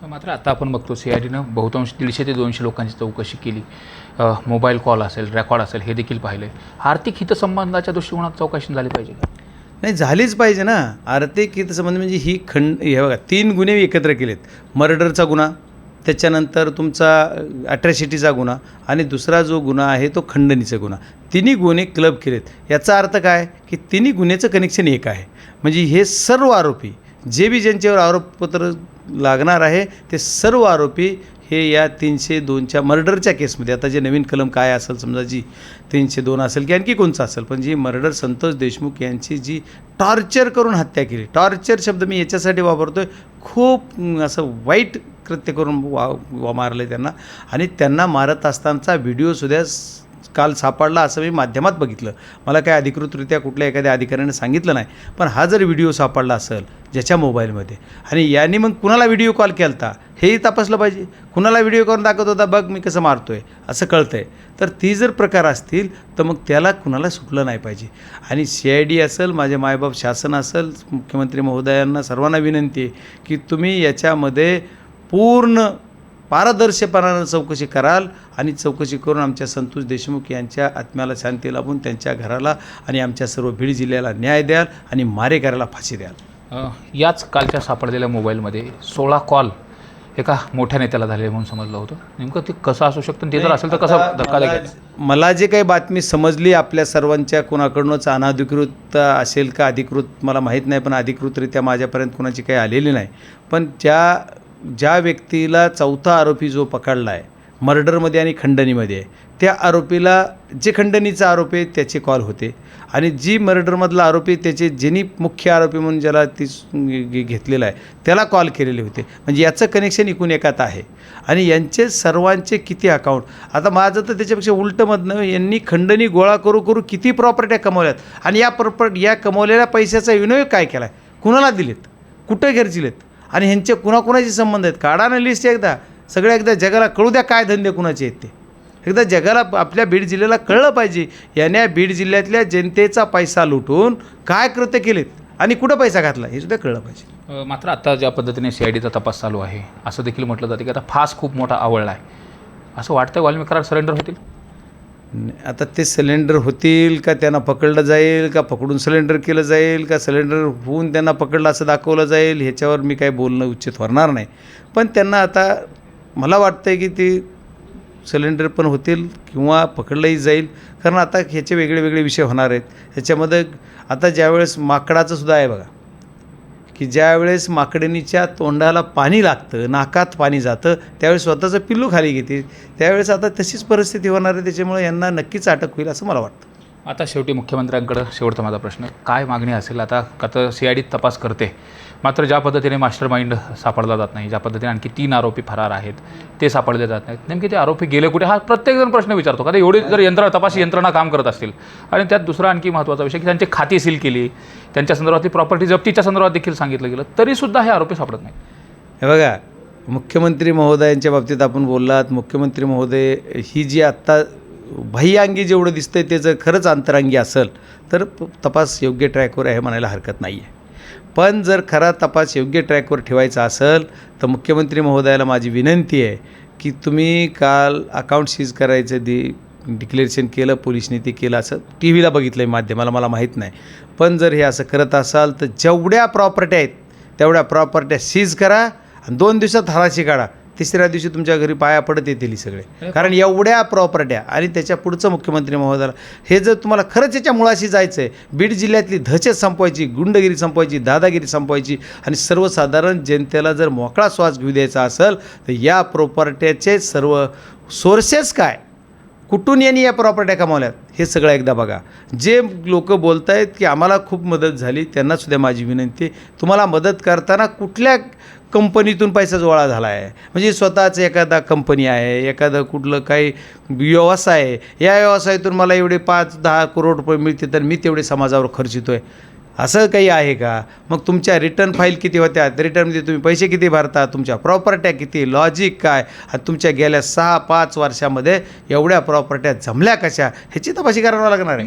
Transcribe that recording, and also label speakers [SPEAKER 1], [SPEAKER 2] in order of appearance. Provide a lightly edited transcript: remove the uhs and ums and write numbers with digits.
[SPEAKER 1] मात्र आता आपण बघतो CIDनं बहुतांश 150 ते 200 लोकांची चौकशी केली. मोबाईल कॉल असेल, रेकॉर्ड असेल हे देखील पाहिले. आर्थिक हितसंबंधाच्या दृष्टिकोनात चौकशी झाली पाहिजे का?
[SPEAKER 2] नाही, झालीच पाहिजे ना. आर्थिक हितसंबंध म्हणजे हे बघा 3 गुन्हे एकत्र केलेत. मर्डरचा गुन्हा, त्याच्यानंतर तुमचा अट्रॅसिटीचा गुन्हा आणि दुसरा जो गुन्हा आहे तो खंडणीचा गुन्हा. तिन्ही गुन्हे क्लब केलेत. याचा अर्थ काय की तिन्ही गुन्ह्याचं कनेक्शन एक आहे. म्हणजे हे सर्व आरोपी जे बी ज्यांच्यावर आरोपपत्र लागणार आहे ते सर्व आरोपी हे या 302च्या मर्डरच्या केसमध्ये, आता जे नवीन कलम काय असेल, समजा जी 302 असेल की आणखी कोणचं असेल, पण जी मर्डर संतोष देशमुख यांची जी टॉर्चर करून हत्या केली. टॉर्चर शब्द मी याच्यासाठी वापरतो आहे, खूप असं वाईट कृत्य करून मारलं आहे त्यांना. आणि त्यांना मारत असतानाचा व्हिडिओसुद्धा काल सापडला असं मी माध्यमात बघितलं. मला काय अधिकृतरित्या कुठल्या एखाद्या अधिकाऱ्याने सांगितलं नाही, पण हा जर व्हिडिओ सापडला असेल ज्याच्या मोबाईलमध्ये आणि यांनी मग कुणाला व्हिडिओ कॉल केला होता हेही तपासलं पाहिजे. कुणाला व्हिडिओ करून दाखवत होता, बघ मी कसं मारतो आहे असं कळतं आहे. तर ती जर प्रकार असतील तर मग त्याला कुणाला सुटलं नाही पाहिजे. आणि CID असेल, माझे मायबाप शासन असेल, मुख्यमंत्री महोदयांना सर्वांना विनंती आहे की तुम्ही याच्यामध्ये पूर्ण पारदर्शकपणानं चौकशी कराल आणि चौकशी करून आमच्या संतोष देशमुख यांच्या आत्म्याला शांती लाभून त्यांच्या घराला आणि आमच्या सर्व बीड जिल्ह्याला न्याय द्याल आणि मारेकऱ्याला फाशी द्याल.
[SPEAKER 1] याच कालच्या सापडलेल्या मोबाईलमध्ये 16 कॉल एका मोठ्या नेत्याला झाले म्हणून समजलं होतं. नेमकं ते कसं असू शकतं, ते जर असेल तर कसं धक्कादायक?
[SPEAKER 2] मला जे काही बातमी समजली आपल्या सर्वांच्या कोणाकडूनच अनधिकृत असेल का अधिकृत मला माहीत नाही, पण अधिकृतरित्या माझ्यापर्यंत कोणाची काही आलेली नाही. पण ज्या व्यक्तीला चौथा आरोपी जो पकडला आहे मर्डरमध्ये आणि खंडणीमध्ये आहे, त्या आरोपीला जे खंडणीचा आरोपी आहे त्याचे कॉल होते आणि जी मर्डरमधला आरोपी त्याचे ज्यांनी मुख्य आरोपी म्हणून ज्याला ती घेतलेला आहे त्याला कॉल केलेले होते. म्हणजे याचं कनेक्शन एकूण एकात आहे. आणि यांचे सर्वांचे किती अकाउंट, आता माझं तर त्याच्यापेक्षा उलटमधनं यांनी खंडणी गोळा करू किती प्रॉपर्ट्या कमवल्यात आणि या कमवलेल्या पैशाचा विनियोग काय केला आहे, कुणाला दिलेत, कुठं खर्चिलेत आणि ह्यांचे कुणाकुणाचे संबंध आहेत. काढा ना लिस्ट एकदा जगाला कळू द्या काय धंदे कुणाचे आहेत ते. एकदा जगाला आपल्या बीड जिल्ह्याला कळलं पाहिजे याने बीड जिल्ह्यातल्या जनतेचा पैसा लुटून काय कृत्य केलेत आणि कुठं पैसा घातला हे सुद्धा कळलं पाहिजे.
[SPEAKER 1] मात्र आता ज्या पद्धतीने CIDचा तपास चालू आहे असं देखील म्हटलं जातं की आता फास खूप मोठा आवळला आहे. असं वाटतं वाल्मिक कराड सरेंडर होतील?
[SPEAKER 2] आता ते सिलेंडर होतील का, त्यांना पकडलं जाईल का, पकडून सिलेंडर केलं जाईल का, सिलेंडर होऊन त्यांना पकडलं असं दाखवलं जाईल, ह्याच्यावर मी काही बोलणं उचित होणार नाही. पण त्यांना आता मला वाटतं आहे की ते सिलेंडर पण होतील किंवा पकडलंही जाईल, कारण आता ह्याचे वेगळे वेगळे विषय होणार आहेत. ह्याच्यामध्ये आता ज्यावेळेस माकडाचं सुद्धा आहे बघा, की ज्यावेळेस माकडिणीच्या तोंडाला पाणी लागतं, नाकात पाणी जातं, त्यावेळेस स्वतःचं पिल्लू खाली घेते, त्यावेळेस आता तशीच परिस्थिती होणार आहे. त्याच्यामुळे यांना नक्कीच अटक होईल असं मला वाटतं.
[SPEAKER 1] आता शेवटी मुख्यमंत्र्यांकडं शेवटचा माझा प्रश्न, काय मागणी असेल? आता CID तपास करते, मात्र ज्या पद्धतीने मास्टर माइंड सापडला जात नाही, ज्या पद्धतीने आणखी 3 आरोपी फरार आहेत ते सापडले जात नाहीत, नेमके ते आरोपी गेले कुठे हा प्रत्येकजण प्रश्न विचारतो. का एवढी जर तपासी यंत्रणा काम करत असतील आणि त्यात दुसरा आणखी महत्त्वाचा विषय की त्यांची खाती सील केली, त्यांच्या संदर्भातली प्रॉपर्टी जप्तीच्या संदर्भात देखील सांगितलं गेलं, तरीसुद्धा हे आरोपी सापडत नाही.
[SPEAKER 2] हे बघा, मुख्यमंत्री महोदयांच्या बाबतीत आपण बोललात, मुख्यमंत्री महोदय ही जी आत्ता बाह्यांगी जेवढं दिसतंय ते जर खरंच अंतरांगी असेल तर तपास योग्य ट्रॅकवर आहे म्हणायला हरकत नाही आहे. पण जर खरा तपास योग्य ट्रॅकवर ठेवायचा असेल तर मुख्यमंत्री महोदयाला माझी विनंती आहे की तुम्ही काल अकाउंट सीज करायचं डिक्लेरेशन केलं, पोलिसने ते केलं असं TV ला बघितलं आहे माध्यमाला, मला माहीत नाही. पण जर हे असं करत असाल तर जेवढ्या प्रॉपर्ट्या आहेत तेवढ्या प्रॉपर्ट्या सीज करा आणि 2 दिवसात हराशी काढा. तिसऱ्या दिवशी तुमच्या घरी पाया पडत येतील सगळे, कारण एवढ्या प्रॉपर्ट्या. आणि त्याच्या पुढचं मुख्यमंत्री महोदयाला हे जर तुम्हाला खरंच याच्या मुळाशी जायचं आहे, बीड जिल्ह्यातली दहशत संपवायची, गुंडगिरी संपवायची, दादागिरी संपवायची आणि सर्वसाधारण जनतेला जर मोकळा श्वास घेऊ द्यायचा असेल तर या प्रॉपर्ट्याचे सर्व सोर्सेस काय, कुठून यांनी या प्रॉपर्ट्या कमावल्यात हे सगळं एकदा बघा. जे लोक बोलत आहेत की आम्हाला खूप मदत झाली त्यांनासुद्धा माझी विनंती, तुम्हाला मदत करताना कुठल्या कंपनीतून पैसा गोळा झाला आहे, म्हणजे स्वतःचं एखादा कंपनी आहे, एखादं कुठलं काही व्यवसाय आहे, या व्यवसायातून मला एवढे 5-10 करोड रुपये मिळते तर मी तेवढे समाजावर खर्चितो आहे असं काही आहे का? मग तुमच्या रिटर्न फाईल किती होत्या, रिटर्नमध्ये तुम्ही पैसे किती भरता, तुमच्या प्रॉपर्ट्या किती, लॉजिक काय, आणि तुमच्या गेल्या 6-5 वर्षामध्ये एवढ्या प्रॉपर्ट्या जमल्या कशा ह्याची तपासणी करावं लागणार आहे.